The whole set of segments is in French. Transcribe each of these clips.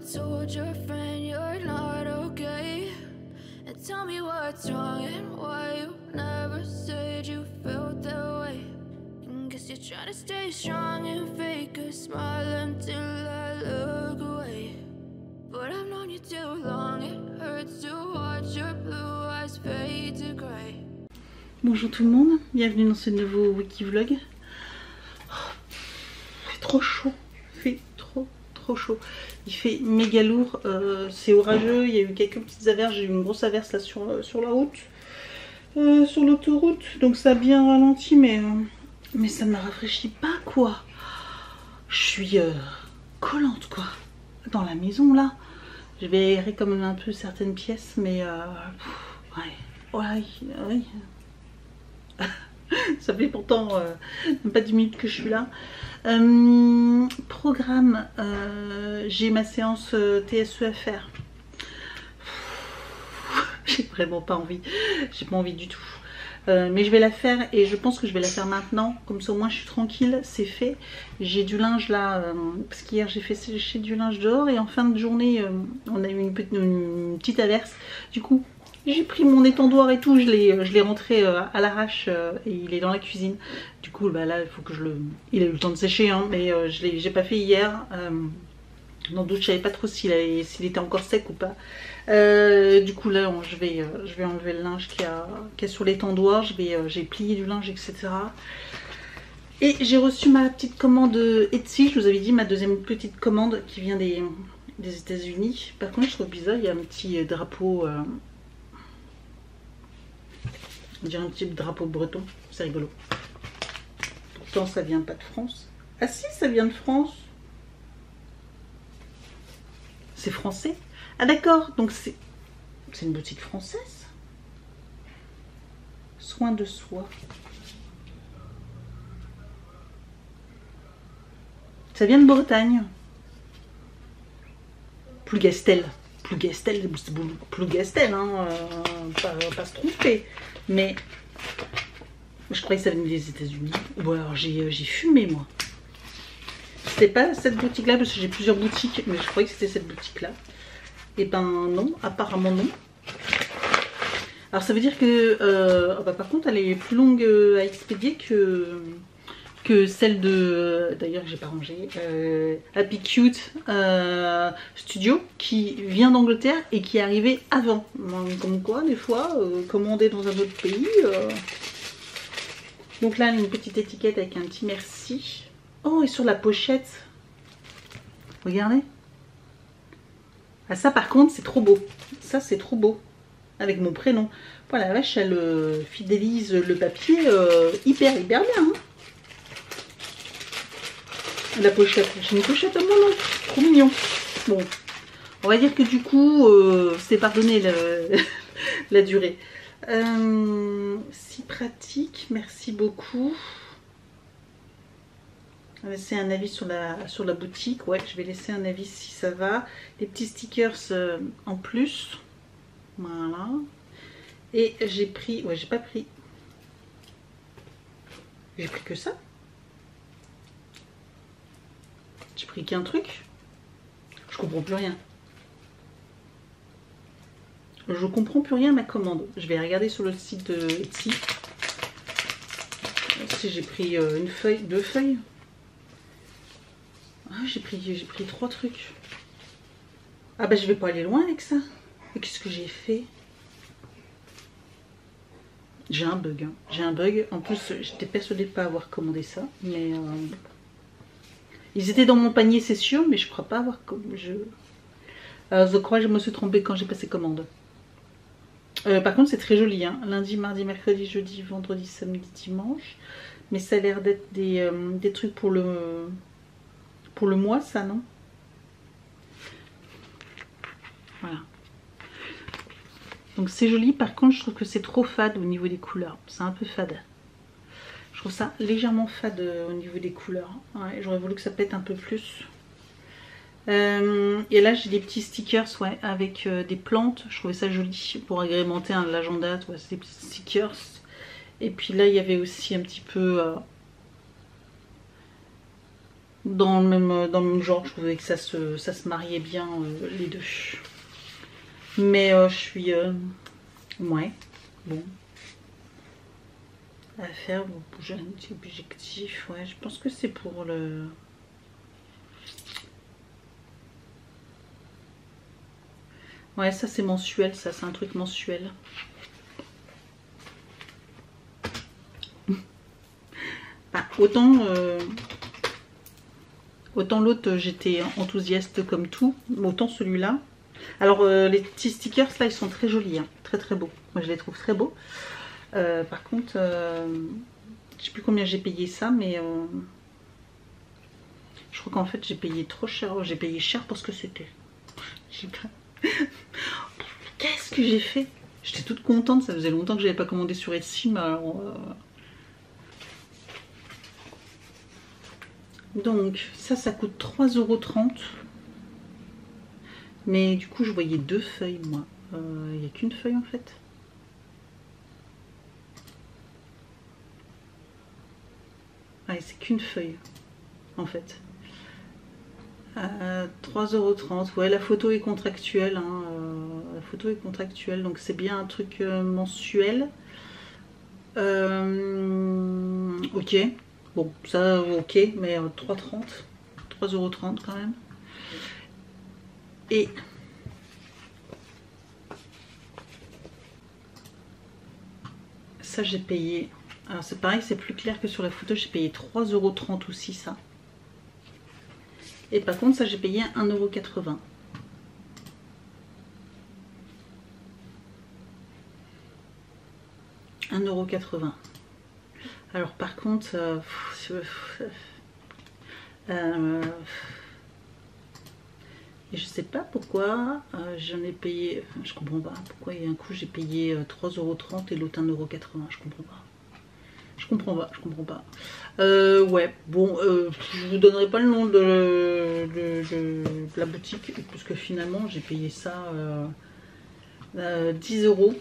told your friend you're not okay? And tell me what's wrong and why you never said you felt that way. And guess you're trying to stay strong and fake a smile until I look away. But I've known you too long, it hurts to watch your blue eyes fade to grey. Bonjour tout le monde, bienvenue dans ce nouveau Wikivlog. C'est trop chaud, il fait trop chaud. Il fait méga lourd, c'est orageux, il y a eu quelques petites averses, j'ai eu une grosse averse là sur la route, sur l'autoroute, donc ça a bien ralenti, mais ça ne me rafraîchit pas quoi. Je suis collante quoi, dans la maison là. Je vais aérer quand même un peu certaines pièces, mais ouais. Ça fait pourtant même pas 10 minutes que je suis là. Programme, j'ai ma séance TSEFR. J'ai vraiment pas envie. J'ai pas envie du tout. Mais je vais la faire et je pense que je vais la faire maintenant. Comme ça au moins je suis tranquille, c'est fait. J'ai du linge là, parce qu'hier j'ai fait sécher du linge dehors et en fin de journée on a eu une petite averse. Du coup j'ai pris mon étendoir et tout, je l'ai rentré à l'arrache et il est dans la cuisine. Du coup bah là il faut que il a eu le temps de sécher hein, mais j'ai pas fait hier. Dans le doute je savais pas trop s'il était encore sec ou pas. Du coup là je vais enlever le linge qu'il y a sur l'étendoir. J'ai plié du linge etc. Et j'ai reçu ma petite commande Etsy. Je vous avais dit ma deuxième petite commande qui vient des États-Unis. Par contre je trouve bizarre, il y a un petit drapeau. On dirait un petit drapeau breton, c'est rigolo. Pourtant ça vient pas de France. Ah si, ça vient de France. C'est français. Ah d'accord, donc c'est une boutique française. Soin de soi. Ça vient de Bretagne. Plougastel, hein, pas se tromper. Mais je croyais que ça venait des États-Unis. Ou alors j'ai fumé moi. C'était pas cette boutique là parce que j'ai plusieurs boutiques, mais je croyais que c'était cette boutique là. Et ben non, apparemment non. Alors ça veut dire que bah, par contre elle est plus longue à expédier que celle de, d'ailleurs que j'ai pas rangé, Happy Cute Studio qui vient d'Angleterre et qui est arrivé avant. Comme quoi des fois commander dans un autre pays. Donc là une petite étiquette avec un petit merci. Oh et sur la pochette, regardez. Ah ça par contre c'est trop beau. Ça c'est trop beau. Avec mon prénom. Voilà la vache elle fidélise le papier hyper bien hein. La pochette, j'ai une pochette à mon nom, trop mignon. Bon, on va dire que du coup, c'est pardonné la durée. Si pratique, merci beaucoup. On va laisser un avis sur la boutique. Ouais, je vais laisser un avis si ça va. Les petits stickers en plus. Voilà. Et j'ai pris, ouais, j'ai pas pris. J'ai pris que ça. J'ai pris qu'un truc. Je comprends plus rien. Je comprends plus rien à ma commande. Je vais regarder sur le site de Etsy. Si j'ai pris une feuille, 2 feuilles. Ah, j'ai pris 3 trucs. Ah bah je vais pas aller loin avec ça. Et qu'est-ce que j'ai fait? J'ai un bug. Hein. J'ai un bug. En plus, j'étais persuadée de pas avoir commandé ça. Mais... ils étaient dans mon panier, c'est sûr, mais je crois pas avoir... je crois que je me suis trompée quand j'ai passé commande. Par contre, c'est très joli. Hein. Lundi, mardi, mercredi, jeudi, vendredi, samedi, dimanche. Mais ça a l'air d'être des trucs pour le mois, ça, non? Voilà. Donc c'est joli. Par contre, je trouve que c'est trop fade au niveau des couleurs. C'est un peu fade. Je trouve ça légèrement fade au niveau des couleurs. Ouais, j'aurais voulu que ça pète un peu plus. Et là j'ai des petits stickers ouais, avec des plantes. Je trouvais ça joli pour agrémenter l'agenda. Ouais, c'est des petits stickers. Et puis là il y avait aussi un petit peu dans le même genre. Je trouvais que ça se mariait bien les deux. Mais je suis... ouais, bon. À faire, bouger un petit objectif. Ouais, je pense que c'est pour le... Ouais, ça c'est mensuel, ça c'est un truc mensuel. Bah, autant l'autre j'étais enthousiaste comme tout, autant celui-là. Alors les petits stickers là ils sont très jolis, hein, très très beaux. Moi je les trouve très beaux. Par contre, je sais plus combien j'ai payé ça, mais je crois qu'en fait j'ai payé trop cher. J'ai payé cher pour ce que c'était. Qu'est-ce que j'ai fait? J'étais toute contente, ça faisait longtemps que je n'avais pas commandé sur Etsy, mais alors... Donc ça coûte 3,30 €. Mais du coup je voyais deux feuilles moi. Il n'y a qu'une feuille en fait. Ouais, c'est qu'une feuille en fait. 3,30 €. Ouais, la photo est contractuelle. Hein, la photo est contractuelle, donc c'est bien un truc mensuel. Ok. Bon, ça, ok, mais 3,30 € quand même. Et ça, j'ai payé. Alors, c'est pareil, c'est plus clair que sur la photo. J'ai payé 3,30 € aussi, ça. Et par contre, ça, j'ai payé 1,80 €. Alors par contre, et je sais pas pourquoi j'en ai payé, enfin, je comprends pas pourquoi il y a un coup j'ai payé 3,30 € et l'autre 1,80 €, je comprends pas. Je comprends pas. Ouais, bon, je vous donnerai pas le nom de la boutique, parce que finalement j'ai payé ça 10 €.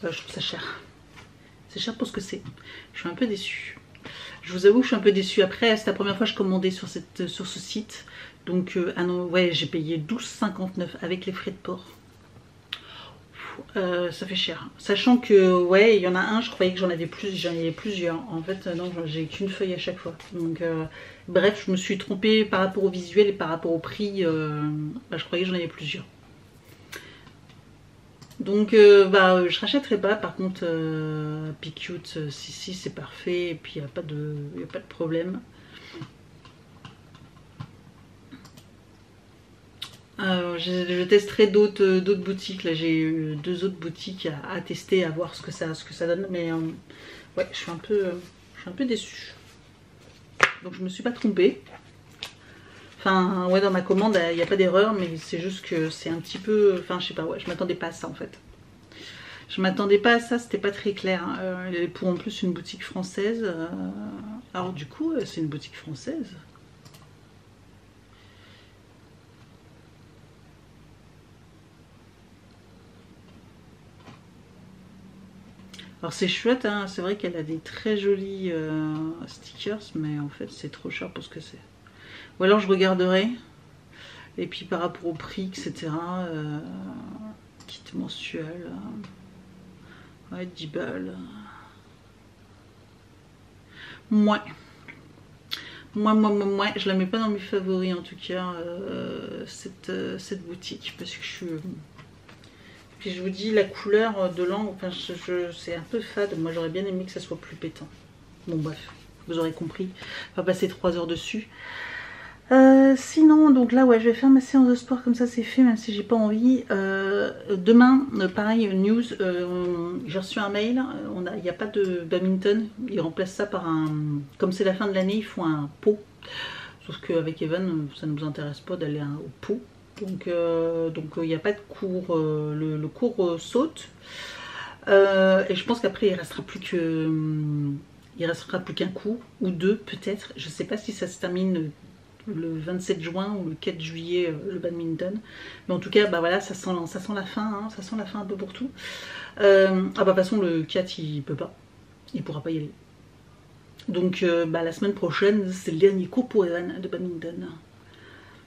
Je trouve ça cher. C'est cher pour ce que c'est. Je suis un peu déçue. Je vous avoue que je suis un peu déçue. Après, c'est la première fois que je commandais sur ce site. Donc, ah non, ouais, j'ai payé 12,59 € avec les frais de port. Ça fait cher. Sachant que, ouais, il y en a un, je croyais que j'en avais plusieurs. En fait, non, j'ai qu'une feuille à chaque fois. Donc, bref, je me suis trompée par rapport au visuel et par rapport au prix. Bah, je croyais que j'en avais plusieurs. Donc bah je rachèterai pas. Par contre Picute, si c'est parfait et puis il n'y a pas de problème. Je testerai d'autres boutiques. Là j'ai eu 2 autres boutiques à tester, à voir ce que ça donne. Mais ouais, je suis un peu déçue. Donc je me suis pas trompée. Enfin, ouais, dans ma commande, il n'y a pas d'erreur, mais c'est juste que c'est un petit peu... Enfin, je sais pas, ouais, je m'attendais pas à ça, en fait. Je m'attendais pas à ça, c'était pas très clair. Pour en plus une boutique française. Alors, du coup, c'est une boutique française. Alors, c'est chouette, hein, c'est vrai qu'elle a des très jolis stickers, mais en fait, c'est trop cher pour ce que c'est. Ou alors je regarderai. Et puis par rapport au prix, etc. Kit mensuel. Ouais, 10 balles. Moi, je la mets pas dans mes favoris en tout cas, cette boutique. Parce que je suis... Puis je vous dis, la couleur de l'angle, enfin, c'est un peu fade. Moi j'aurais bien aimé que ça soit plus pétant. Bon bref, vous aurez compris. On va passer 3 heures dessus. Sinon, donc là, ouais, je vais faire ma séance de sport comme ça, c'est fait, même si j'ai pas envie. Demain, pareil, news, j'ai reçu un mail, il n'y a pas de badminton, ils remplacent ça par un... Comme c'est la fin de l'année, ils font un pot. Sauf qu'avec Evan, ça ne nous intéresse pas d'aller au pot. Donc il n'y a pas de cours, le cours saute. Et je pense qu'après, il restera plus qu'un coup, ou 2 peut-être. Je sais pas si ça se termine... le 27 juin ou le 4 juillet le badminton, mais en tout cas bah voilà, ça sent la fin, hein, ça sent la fin un peu pour tout. Ah bah de toute façon le 4 il peut pas, il pourra pas y aller. Donc la semaine prochaine, c'est le dernier cours pour Evan de badminton.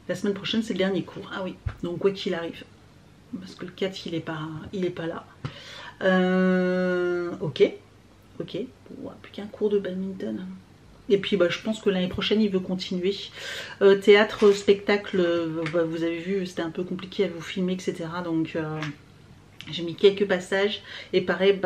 La semaine prochaine, c'est le dernier cours. Ah oui, donc quoi qu'il arrive. Parce que le 4, il est pas là. Ok. Bon, plus qu'un cours de badminton. Et puis je pense que l'année prochaine, il veut continuer. Théâtre, spectacle, vous avez vu, c'était un peu compliqué à vous filmer, etc. Donc j'ai mis quelques passages. Et pareil,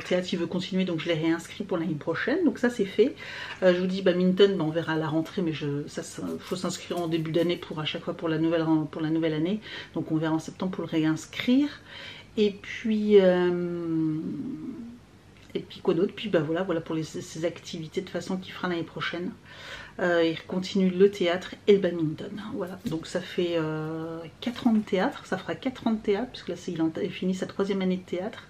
théâtre, il veut continuer, donc je l'ai réinscrit pour l'année prochaine. Donc ça, c'est fait. Je vous dis, badminton, on verra à la rentrée, mais ça faut s'inscrire en début d'année pour à chaque fois pour la nouvelle année. Donc on verra en septembre pour le réinscrire. Et puis quoi d'autre? Puis voilà pour ces activités de façon qu'il fera l'année prochaine. Il continue le théâtre et le badminton. Voilà, donc ça fait 4 ans de théâtre, ça fera 4 ans de théâtre, parce que là il finit sa 3e année de théâtre.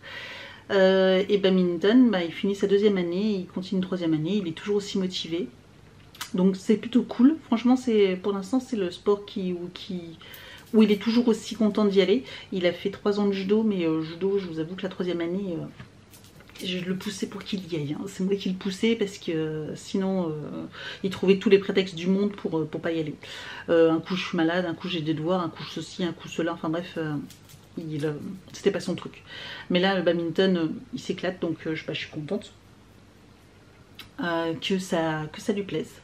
Et badminton, il finit sa 2e année, il continue une 3e année, il est toujours aussi motivé. Donc c'est plutôt cool, franchement pour l'instant c'est le sport où il est toujours aussi content d'y aller. Il a fait 3 ans de judo, mais judo, je vous avoue que la 3e année... je le poussais pour qu'il y aille, hein. C'est moi qui le poussais parce que sinon il trouvait tous les prétextes du monde pour pas y aller. Un coup je suis malade, un coup j'ai des devoirs, un coup ceci, un coup cela, enfin bref, c'était pas son truc. Mais là le badminton il s'éclate, donc je suis contente que ça lui plaise.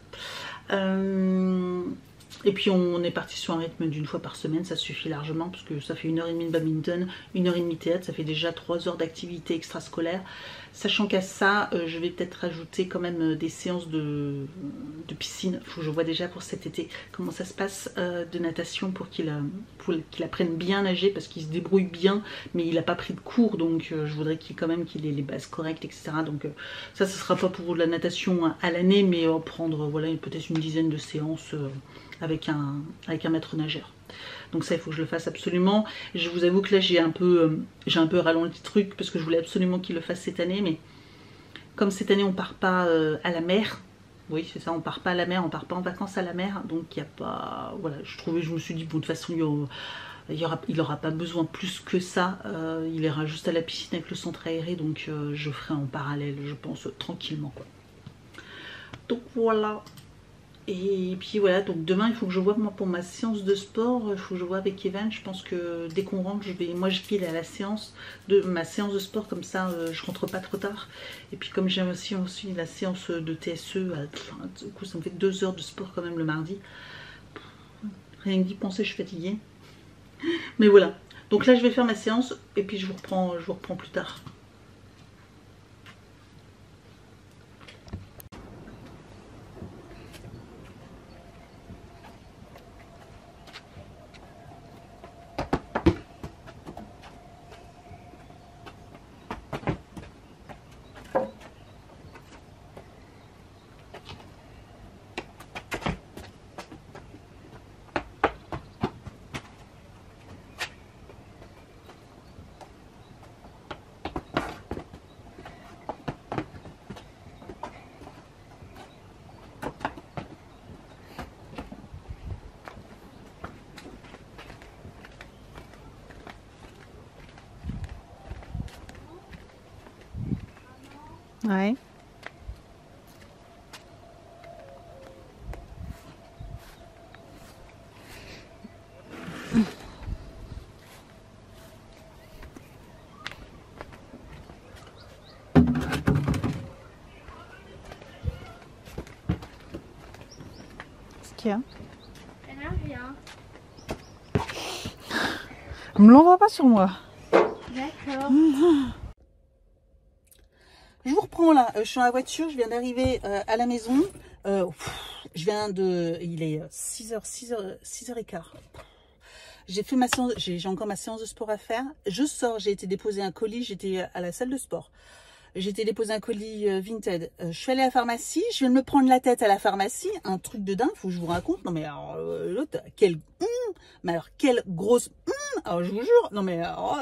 Et puis on est parti sur un rythme d'une fois par semaine, ça suffit largement parce que ça fait 1h30 de badminton, 1h30 de théâtre, ça fait déjà 3 heures d'activité extrascolaire. Sachant qu'à ça, je vais peut-être rajouter quand même des séances de piscine. Il faut que je vois déjà pour cet été comment ça se passe, de natation pour qu'il apprenne bien à nager parce qu'il se débrouille bien, mais il n'a pas pris de cours, donc je voudrais qu'il ait les bases correctes, etc. Donc ça sera pas pour de la natation à l'année, mais prendre peut-être une dizaine de séances avec un maître nageur. Donc ça, il faut que je le fasse absolument. Je vous avoue que là j'ai un peu ralenti le truc parce que je voulais absolument qu'il le fasse cette année, mais comme cette année on part pas à la mer, oui c'est ça, on part pas à la mer, on part pas en vacances à la mer, donc il n'y a pas, voilà, je me suis dit bon, de toute façon il aura pas besoin plus que ça, il ira juste à la piscine avec le centre aéré, donc je ferai en parallèle, je pense, tranquillement quoi. Donc voilà. Et puis voilà, donc demain il faut que je vois moi pour ma séance de sport, il faut que je vois avec Evan. Je pense que dès qu'on rentre, je file à la séance de ma séance de sport, comme ça je rentre pas trop tard. Et puis comme j'aime aussi la séance de TSE, du coup ça me fait 2 heures de sport quand même le mardi. Rien que d'y penser, je suis fatiguée. Mais voilà, donc là je vais faire ma séance et puis je vous reprends plus tard. Ouais. Qu'est-ce qu'il y a? Rien. Me l'envoie pas sur moi. D'accord. Je vous reprends là, je suis dans la voiture, je viens d'arriver à la maison. Il est 6h15. J'ai fait ma séance, j'ai encore ma séance de sport à faire. Je sors, j'ai été déposer un colis, j'étais à la salle de sport. J'ai été déposer un colis Vinted. Je suis allée à la pharmacie, je viens de me prendre la tête à la pharmacie. Un truc de dingue, faut que je vous raconte. Non mais alors, l'autre, quelle grosse alors je vous jure, non mais alors,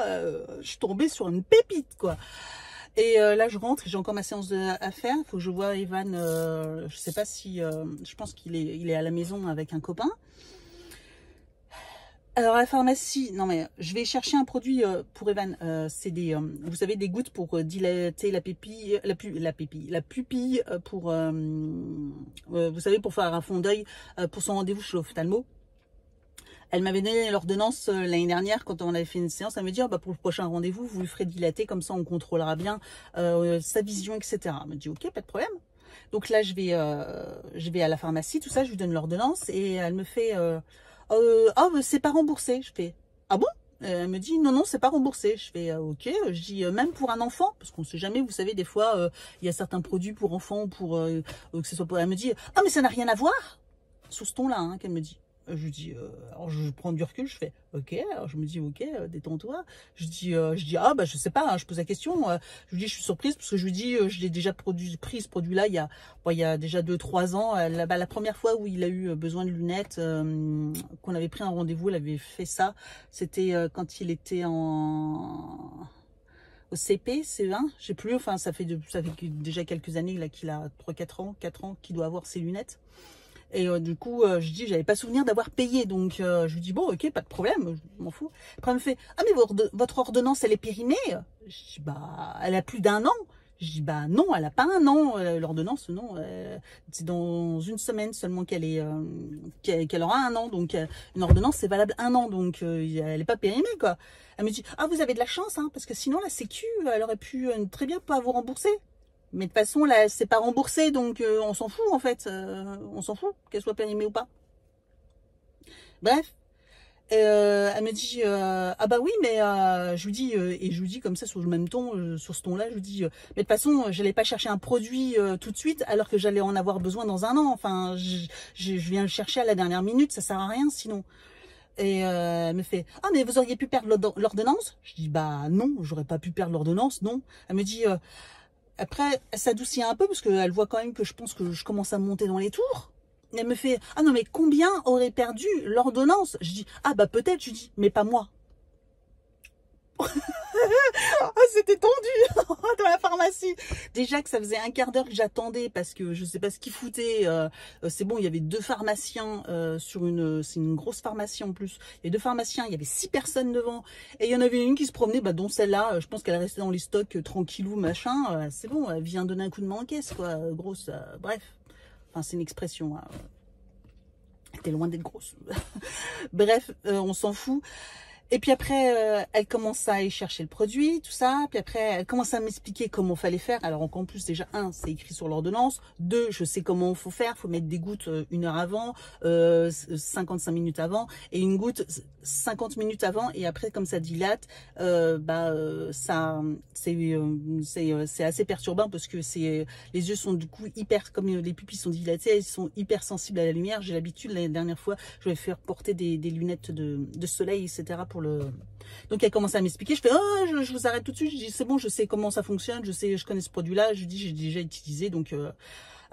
je suis tombée sur une pépite quoi. Et là je rentre, j'ai encore ma séance à faire. Il faut que je vois Evan, je sais pas si, je pense qu'il est à la maison avec un copain. Alors, à la pharmacie, non mais je vais chercher un produit pour Evan. C'est des, vous savez, des gouttes pour dilater la pupille, la pupille pour, vous savez, pour faire un fond d'œil pour son rendez-vous chez l'ophtalmo. Elle m'avait donné l'ordonnance l'année dernière quand on avait fait une séance. Elle me dit, oh, bah, pour le prochain rendez-vous, vous le ferez dilater, comme ça on contrôlera bien sa vision, etc. Elle me dit, ok, pas de problème. Donc là, je vais à la pharmacie, tout ça, je lui donne l'ordonnance et elle me fait, ah, c'est pas remboursé. Je fais, ah bon? Elle me dit, non, c'est pas remboursé. Je fais, ok. Je dis, même pour un enfant, parce qu'on sait jamais, vous savez, des fois, il y a certains produits pour enfants, pour que ce soit pour... Elle me dit, ah, mais ça n'a rien à voir. Sur ce ton-là, hein, qu'elle me dit. Je lui dis, alors je prends du recul, je fais, ok, alors je me dis, ok, détends-toi. Je dis, ah, bah, je sais pas, hein, je pose la question. Je lui dis, je suis surprise parce que je lui dis, je l'ai déjà pris ce produit-là il y a déjà 2-3 ans. La première fois où il a eu besoin de lunettes, qu'on avait pris un rendez-vous, elle avait fait ça. C'était quand il était au CP, CE1, je sais plus, enfin, ça fait déjà quelques années là qu'il a 4 ans qu'il doit avoir ses lunettes. Et du coup, je dis, j'avais pas souvenir d'avoir payé. Donc, je lui dis, bon, ok, pas de problème, je m'en fous. Après, elle me fait, ah, mais votre ordonnance, elle est périmée? Je dis, bah, elle a plus d'1 an. Je dis, bah, non, elle a pas 1 an. L'ordonnance, non. C'est dans une semaine seulement qu'elle aura 1 an. Donc, une ordonnance, c'est valable 1 an. Donc, elle est pas périmée, quoi. Elle me dit, ah, vous avez de la chance, hein, parce que sinon, la Sécu, elle aurait pu très bien pas vous rembourser. Mais de toute façon, là, c'est pas remboursé, donc on s'en fout, en fait. On s'en fout, qu'elle soit périmée ou pas. Bref. Elle me dit, ah bah oui, mais je lui dis, et je lui dis comme ça, sur le même ton, sur ce ton-là, je lui dis, mais de toute façon, j'allais pas chercher un produit tout de suite, alors que j'allais en avoir besoin dans 1 an. Enfin, je viens le chercher à la dernière minute, ça sert à rien, sinon. Et elle me fait, ah, mais vous auriez pu perdre l'ordonnance? Je dis, bah non, j'aurais pas pu perdre l'ordonnance, non. Elle me dit... Après, elle s'adoucit un peu parce qu'elle voit quand même que je pense que je commence à monter dans les tours. Elle me fait, ah non, mais combien aurait perdu l'ordonnance? Je dis, ah bah peut-être, je dis, mais pas moi. Ah, c'était tendu dans la pharmacie. Déjà que ça faisait 1/4 d'heure que j'attendais parce que je sais pas ce qu'ils foutaient. C'est bon, il y avait 2 pharmaciens c'est une grosse pharmacie en plus. Il y avait 2 pharmaciens, il y avait 6 personnes devant. Et il y en avait une qui se promenait, bah, dont celle-là, je pense qu'elle restait dans les stocks tranquillou, machin. C'est bon, elle vient donner un coup de main en caisse, quoi. Grosse, bref. Enfin, c'est une expression. Hein. Elle était loin d'être grosse. Bref, on s'en fout. Et puis après, elle commence à aller chercher le produit, tout ça. Puis après, elle commence à m'expliquer comment il fallait faire. Alors, en plus, déjà, 1, c'est écrit sur l'ordonnance. 2, je sais comment il faut faire. Il faut mettre des gouttes 1 heure avant, 55 minutes avant. Et une goutte 50 minutes avant. Et après, comme ça dilate, c'est assez perturbant parce que les yeux sont du coup comme les pupilles sont dilatées, ils sont hyper sensibles à la lumière. J'ai l'habitude, la dernière fois, je vais faire porter des lunettes de soleil, etc. Donc elle commence à m'expliquer, je fais, oh, je vous arrête tout de suite, je dis, c'est bon, je sais comment ça fonctionne, je connais ce produit-là, je dis, j'ai déjà utilisé, donc,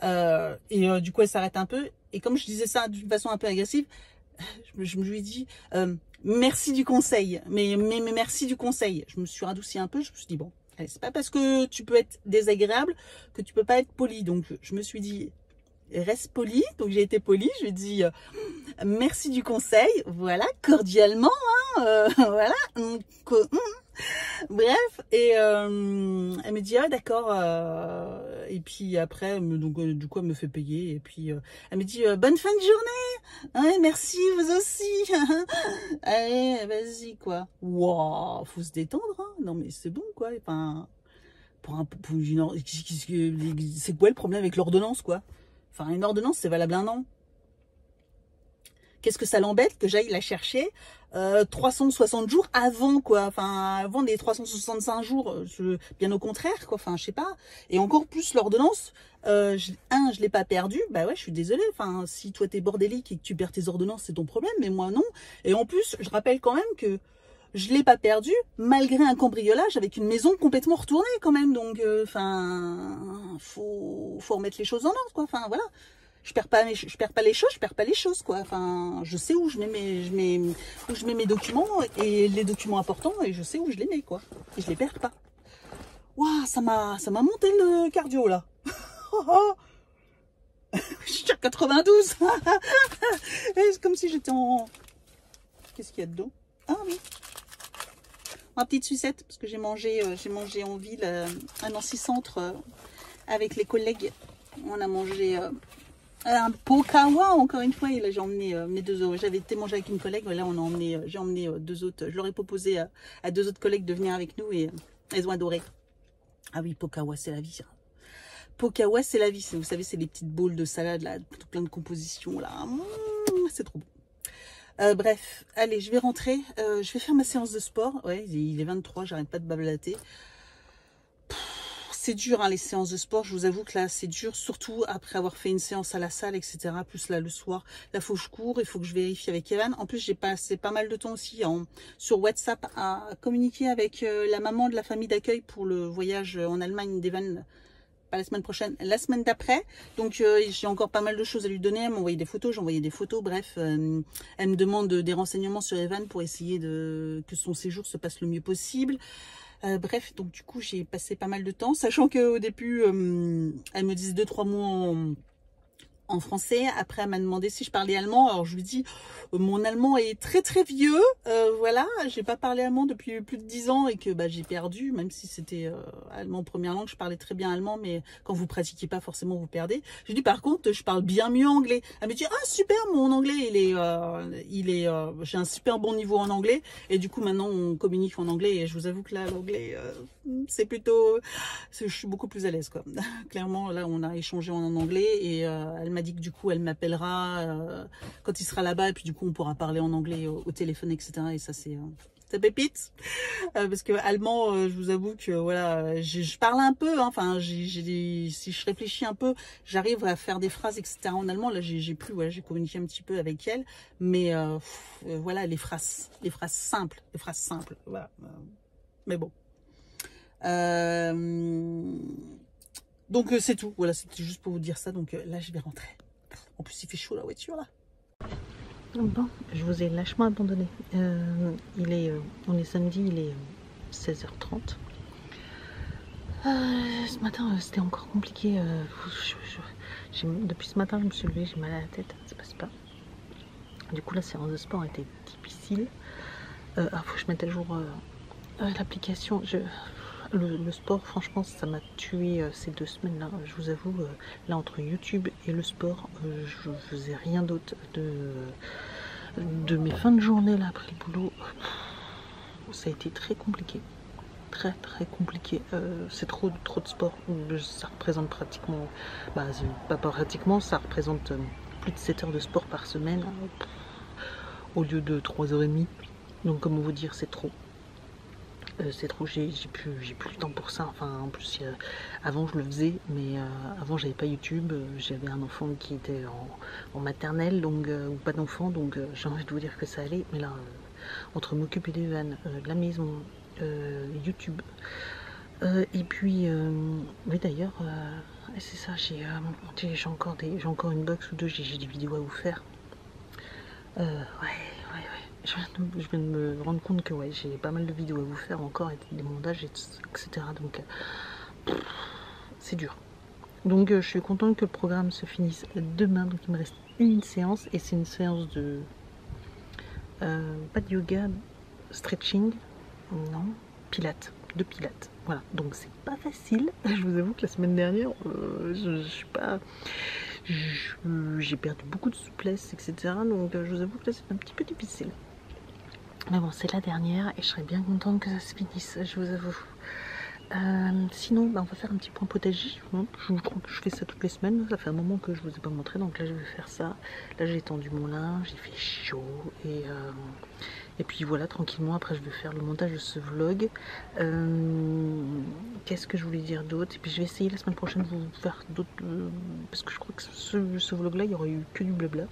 du coup, elle s'arrête un peu, et comme je disais ça d'une façon un peu agressive, je lui dis, merci du conseil, mais merci du conseil. Je me suis radoucie un peu, je me suis dit, bon, allez, c'est pas parce que tu peux être désagréable que tu peux pas être poli, donc je me suis dit, reste poli, donc j'ai été polie, je lui ai dit merci du conseil, voilà, cordialement, hein, voilà, bref, et elle me dit, ah d'accord, et puis après, donc du coup elle me fait payer, et puis elle me dit, bonne fin de journée, ouais, merci, vous aussi, allez, vas-y, quoi, wow, faut se détendre, hein. Non mais c'est bon, quoi, enfin, c'est quoi le problème avec l'ordonnance, quoi? Enfin, une ordonnance, c'est valable 1 an. Qu'est-ce que ça l'embête que j'aille la chercher 360 jours avant, quoi. Enfin, avant les 365 jours, bien au contraire, quoi. Enfin, je sais pas. Et encore plus l'ordonnance, je l'ai pas perdue. Bah ouais, je suis désolée. Enfin, si toi t'es bordélique et que tu perds tes ordonnances, c'est ton problème, mais moi non. Et en plus, je rappelle quand même que je l'ai pas perdu malgré un cambriolage avec une maison complètement retournée quand même. Donc, faut remettre les choses en ordre, quoi. Enfin, voilà. Je perds pas les choses, quoi. Enfin, je sais où je mets mes documents et les documents importants et je sais où je les mets, quoi. Et je les perds pas. Waouh, ça m'a monté le cardio, là. Je suis à 92. C'est comme si j'étais en... Qu'est-ce qu'il y a dedans? Ah oui, ma petite sucette, parce que j'ai mangé en ville à Nancy Centre avec les collègues. On a mangé un Pokawa encore une fois. Et là j'ai emmené mes deux autres. J'avais été manger avec une collègue. Là on a emmené, j'ai emmené deux autres. Je leur ai proposé à deux autres collègues de venir avec nous et elles ont adoré. Ah oui, Pokawa c'est la vie. Ça. Pokawa c'est la vie. Vous savez, c'est les petites boules de salade là, plein de compositions là. C'est trop bon. Bref, allez, je vais rentrer. Je vais faire ma séance de sport. Ouais, il est 23, j'arrête pas de bablater. C'est dur, hein, les séances de sport. Je vous avoue que là, c'est dur, surtout après avoir fait une séance à la salle, etc. Plus là, le soir, là, faut que je cours. Il faut que je vérifie avec Evan. En plus, j'ai passé pas mal de temps aussi sur WhatsApp à communiquer avec la maman de la famille d'accueil pour le voyage en Allemagne d'Evan. Pas la semaine prochaine, la semaine d'après. Donc j'ai encore pas mal de choses à lui donner. Elle m'a envoyé des photos, j'ai envoyé des photos. Bref, elle me demande des renseignements sur Evan pour essayer que son séjour se passe le mieux possible. Bref, donc du coup j'ai passé pas mal de temps, sachant qu'au début elle me disait 2-3 mots en français. Après, elle m'a demandé si je parlais allemand. Alors, je lui dis, mon allemand est très très vieux. Voilà, j'ai pas parlé allemand depuis plus de 10 ans et que bah, j'ai perdu, même si c'était allemand première langue. Je parlais très bien allemand, mais quand vous pratiquez pas, forcément, vous perdez. Je lui dis, par contre, je parle bien mieux anglais. Elle me dit, ah super, mon anglais, j'ai un super bon niveau en anglais. Et du coup, maintenant, on communique en anglais. Et je vous avoue que là, l'anglais, c'est plutôt... Je suis beaucoup plus à l'aise, quoi. Clairement, là, on a échangé en anglais et elle m'a dit que du coup, elle m'appellera quand il sera là-bas et puis du coup, on pourra parler en anglais au téléphone, etc. Et ça, c'est pépite. Parce que allemand, je vous avoue que voilà, je parle un peu. Hein, enfin, si je réfléchis un peu, j'arrive à faire des phrases, etc. En allemand. Là, j'ai plus. Voilà, j'ai communiqué un petit peu avec elle, mais voilà, les phrases simples, Voilà. Mais bon. Donc c'est tout, voilà, c'était juste pour vous dire ça. Donc là je vais rentrer. En plus il fait chaud la voiture là. Bon, je vous ai lâchement abandonné. On est samedi, il est 16h30. Ce matin c'était encore compliqué. Depuis ce matin je me suis levée, j'ai mal à la tête, ça passe pas. Du coup la séance de sport était difficile. Faut que je mette à jour l'application. Le sport, franchement, ça m'a tué ces 2 semaines-là. Je vous avoue, là, entre YouTube et le sport, je faisais rien d'autre de mes fins de journée, là, après le boulot. Ça a été très compliqué. Très, très compliqué. C'est trop de sport. Ça représente pratiquement... Bah, pas pratiquement, ça représente plus de 7 heures de sport par semaine, au lieu de 3h30. Donc, comment vous dire, c'est trop. C'est trop, j'ai plus le temps pour ça. Enfin, en plus, avant je le faisais, mais avant j'avais pas YouTube. J'avais un enfant qui était en maternelle, donc ou pas d'enfant, donc j'ai envie de vous dire que ça allait. Mais là, entre m'occuper des vannes, de la maison, YouTube, et puis, oui d'ailleurs, c'est ça. J'ai encore une box ou deux. J'ai des vidéos à vous faire. Ouais. Je viens de me rendre compte que ouais, j'ai pas mal de vidéos à vous faire encore, et des montages, etc. Donc, c'est dur. Donc, je suis contente que le programme se finisse demain. Donc, il me reste une séance, et c'est une séance de... pas de yoga, stretching, non, pilates, de pilates. Voilà, donc c'est pas facile. Je vous avoue que la semaine dernière, je suis pas... J'ai perdu beaucoup de souplesse, etc. Donc, je vous avoue que là, c'est un petit peu difficile. Mais bon, c'est la dernière et je serais bien contente que ça se finisse, je vous avoue. Sinon, bah, on va faire un petit point potager. Je crois que je fais ça toutes les semaines. Ça fait un moment que je vous ai pas montré, donc là je vais faire ça. Là j'ai tendu mon linge, il fait chaud et puis voilà, tranquillement. Après je vais faire le montage de ce vlog. Qu'est-ce que je voulais dire d'autre? Et puis je vais essayer la semaine prochaine de vous faire d'autres, parce que je crois que ce vlog là, il y aurait eu que du blabla.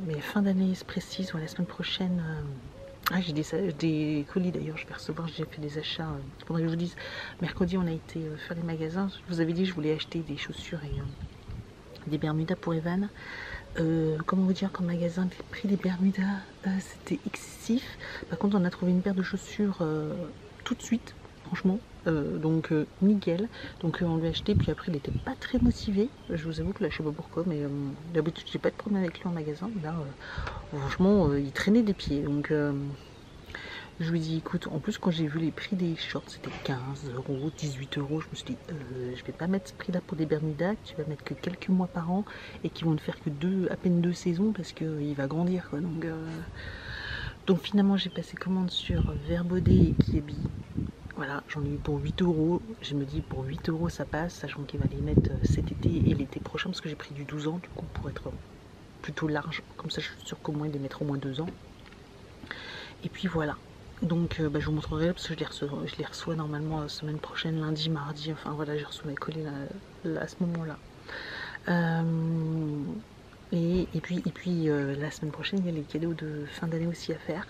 Mais fin d'année précise, ouais, la semaine prochaine. J'ai des colis d'ailleurs, je vais recevoir. J'ai fait des achats. Il faudrait que je vous dise. Mercredi, on a été faire les magasins. Je vous avais dit que je voulais acheter des chaussures et des bermudas pour Evan. Comment vous dire, qu'en magasin, le prix des bermudas, c'était excessif. Par contre, on a trouvé une paire de chaussures tout de suite, franchement. nickel. Donc on lui a acheté, puis après il était pas très motivé. Je vous avoue que là je sais pas pourquoi, mais d'habitude j'ai pas de problème avec lui en magasin. Là franchement il traînait des pieds. Donc je lui dis écoute, en plus quand j'ai vu les prix des shorts c'était 15 €, 18 €, je me suis dit je vais pas mettre ce prix là pour des Bermudas, tu vas mettre que quelques mois par an et qui vont ne faire que à peine 2 saisons parce qu'il va grandir quoi. Donc finalement j'ai passé commande sur Verbaudet et Kiabi. Voilà, j'en ai eu pour 8 €. Je me dis pour 8 € ça passe, sachant qu'il va les mettre cet été et l'été prochain parce que j'ai pris du 12 ans du coup pour être plutôt large. Comme ça je suis sûre qu'au moins ils les mettront au moins 2 ans. Et puis voilà. Donc je vous montrerai parce que je les reçois normalement la semaine prochaine, lundi, mardi. Enfin voilà, j'ai reçu mes colis là, à ce moment-là. Et puis la semaine prochaine, il y a les cadeaux de fin d'année aussi à faire.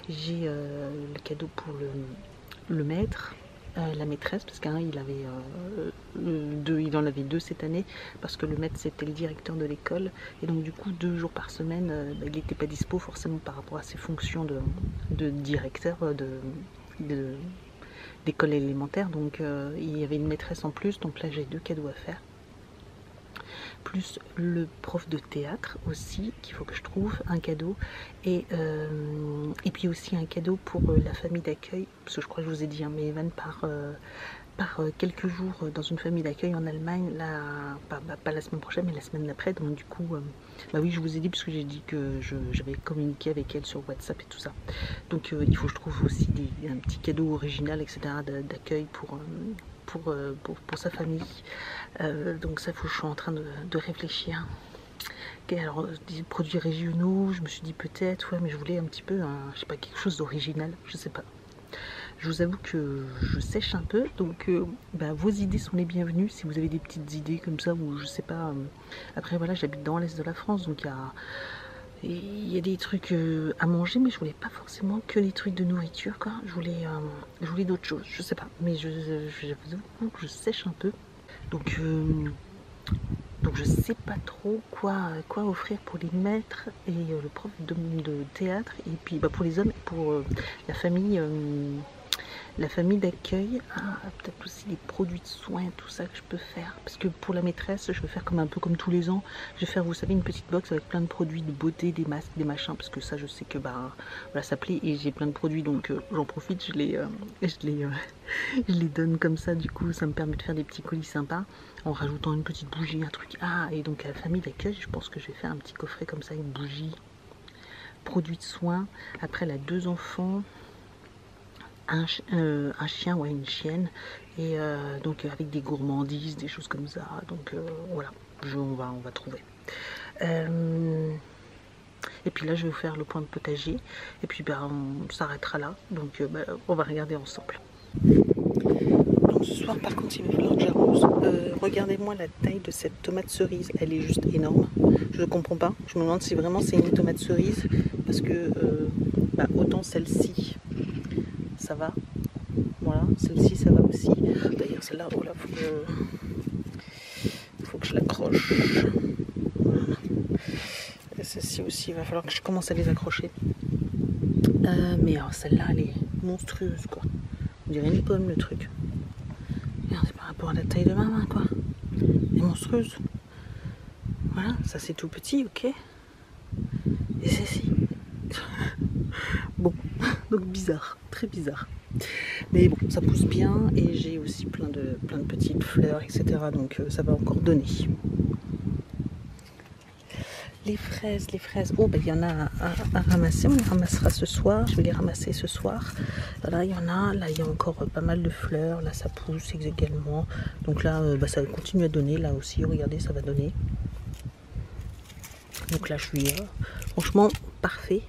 J'ai le cadeau pour le maître, la maîtresse, parce qu'un il en avait 2 cette année, parce que le maître c'était le directeur de l'école, et donc du coup 2 jours par semaine, il n'était pas dispo forcément par rapport à ses fonctions de directeur d'école élémentaire, donc il y avait une maîtresse en plus, donc là j'ai 2 cadeaux à faire. Plus le prof de théâtre aussi qu'il faut que je trouve un cadeau et puis aussi un cadeau pour la famille d'accueil parce que je crois que je vous ai dit mais Evan part quelques jours dans une famille d'accueil en Allemagne là, pas la semaine prochaine mais la semaine d'après, donc du coup oui je vous ai dit parce que j'ai dit que j'avais communiqué avec elle sur WhatsApp et tout ça, donc il faut que je trouve aussi un petit cadeau original etc d'accueil pour sa famille. Donc ça, je suis en train de réfléchir. Alors, des produits régionaux, je me suis dit peut-être, ouais, mais je voulais un petit peu, je sais pas, quelque chose d'original, je sais pas. Je vous avoue que je sèche un peu, donc vos idées sont les bienvenues si vous avez des petites idées comme ça, ou je sais pas. Après voilà, j'habite dans l'est de la France, donc il y a des trucs à manger, mais je voulais pas forcément que les trucs de nourriture quoi. Je voulais d'autres choses, je sais pas, mais je vous avoue que je sèche un peu, donc je sais pas trop quoi offrir pour les maîtres et le prof de théâtre, et puis pour les hommes, pour la famille d'accueil. Peut-être aussi des produits de soins, tout ça que je peux faire, parce que pour la maîtresse je vais faire un peu comme tous les ans, je vais faire, vous savez, une petite box avec plein de produits de beauté, des masques, des machins, parce que ça je sais que voilà, ça plaît et j'ai plein de produits, donc j'en profite, je les donne comme ça, du coup ça me permet de faire des petits colis sympas en rajoutant une petite bougie, un truc. Et donc à la famille d'accueil je pense que je vais faire un petit coffret comme ça, une bougie, produits de soins. Après elle a 2 enfants, un chien, ouais, une chienne, et donc avec des gourmandises, des choses comme ça, donc voilà, on va trouver. Et puis là je vais vous faire le point de potager, et puis on s'arrêtera là, donc on va regarder ensemble. Donc ce soir par contre il va falloir que j'arrose. Regardez-moi la taille de cette tomate cerise, elle est juste énorme, je ne comprends pas, je me demande si vraiment c'est une tomate cerise, parce que autant celle-ci ça va, voilà, celle-ci ça va aussi, d'ailleurs celle-là, oh là, faut que je l'accroche, voilà. Celle-ci aussi, il va falloir que je commence à les accrocher, mais alors celle-là elle est monstrueuse quoi, on dirait une pomme le truc, c'est par rapport à la taille de ma main quoi, elle est monstrueuse, voilà, ça c'est tout petit, ok, et celle-ci, bon, donc bizarre, très bizarre. Mais bon, ça pousse bien et j'ai aussi plein de petites fleurs, etc. Donc ça va encore donner. Les fraises, oh il y en a à ramasser, on les ramassera ce soir, je vais les ramasser ce soir. Là il y en a, là il y a encore pas mal de fleurs, là ça pousse également. Donc là ça continue à donner, là aussi, regardez, ça va donner. Donc là je suis franchement parfait.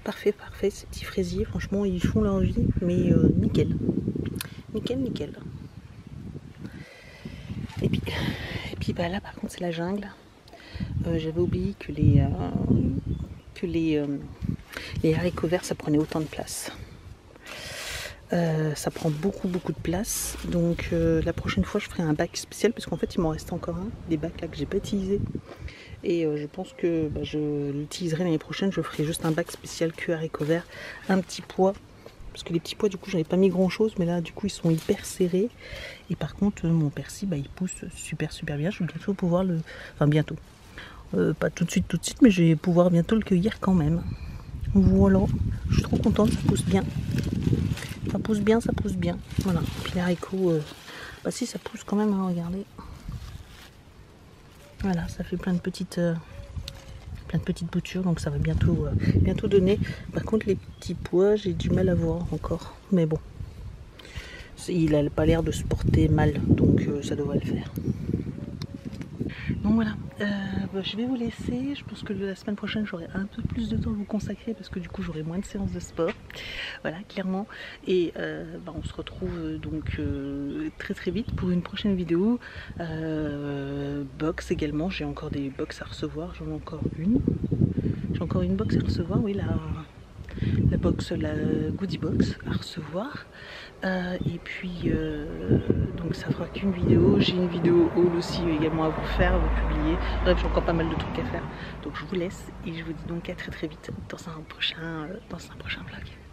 Parfait, ces petits fraisiers, franchement ils font leur vie, mais nickel. Nickel. Et puis là par contre c'est la jungle. J'avais oublié que les haricots verts ça prenait autant de place. Ça prend beaucoup de place, donc la prochaine fois je ferai un bac spécial, parce qu'en fait il m'en reste encore des bacs là que j'ai pas utilisés. Et je pense que je l'utiliserai l'année prochaine, je ferai juste un bac spécial que haricots verts, un petit pois parce que les petits pois du coup j'avais pas mis grand chose, mais là du coup ils sont hyper serrés. Et par contre mon persil bah, il pousse super bien. Je vais bientôt pouvoir le... Enfin bientôt. Pas tout de suite, mais je vais pouvoir bientôt le cueillir quand même. Voilà, je suis trop contente, ça pousse bien. Ça pousse bien. Voilà, puis les haricots, bah si ça pousse quand même, hein, regardez. Voilà, ça fait plein de petites boutures, donc ça va bientôt donner. Par contre les petits pois, j'ai du mal à voir encore. Mais bon, il n'a pas l'air de se porter mal, donc ça devrait le faire. Donc voilà, bah, je vais vous laisser. Je pense que la semaine prochaine j'aurai un peu plus de temps à vous consacrer parce que du coup j'aurai moins de séances de sport. Voilà, clairement. Et bah, on se retrouve donc très vite pour une prochaine vidéo. Box également, j'ai encore des box à recevoir. J'en ai encore une. J'ai encore une box à recevoir, oui, la box, la goodie box à recevoir. Et puis donc ça fera qu'une vidéo. J'ai une vidéo haul aussi également à vous faire, à vous publier. Bref, j'ai encore pas mal de trucs à faire. Donc je vous laisse et je vous dis donc à très vite dans un prochain vlog.